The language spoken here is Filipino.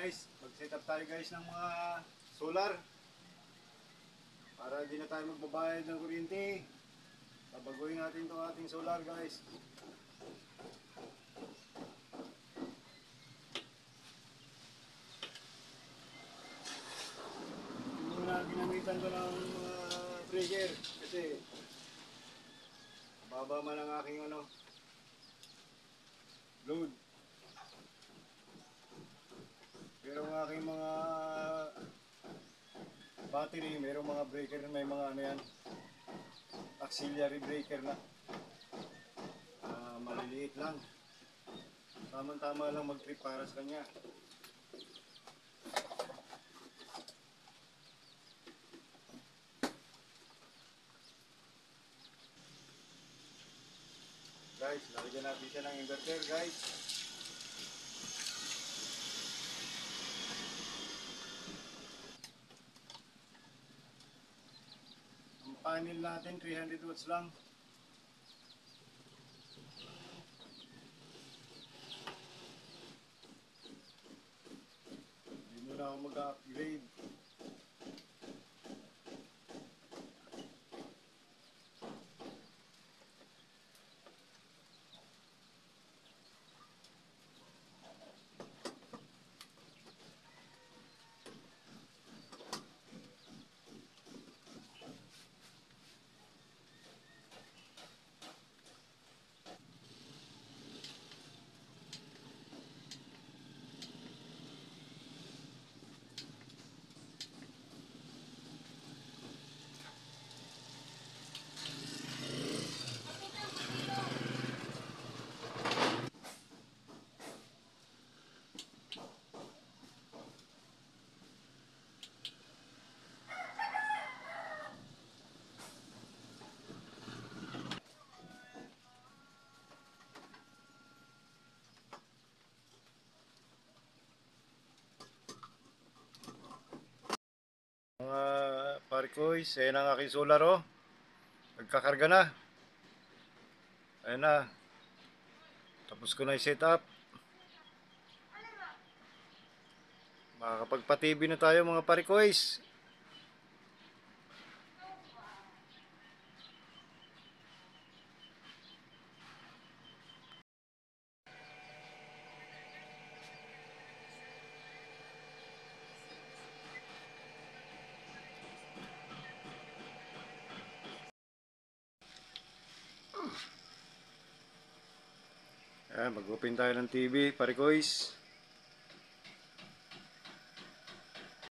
guys, mag-set up tayo guys ng mga solar para hindi na tayo magbabayad ng kuryente. Babaguhin natin itong ating solar guys. Muna ginamitan ko ng breaker kasi baba man ang aking load. Pero ang aking mga battery, mayroong mga breaker, may mga yan, auxiliary breaker na maliliit lang. Tama-tama lang mag-trip para sa kanya. Guys, lalagyan natin siya ng inverter guys. Ang panel natin 300 watts lang. Hindi muna ako mag-upgrade. Mga parikoys, ayan ang aking solar oh. Nagkakarga na. Ayan na. Tapos ko na i-set up. Makakapagpa-TV na tayo mga parikoys. Ayan, mag-open tayo ng TV, parikoys.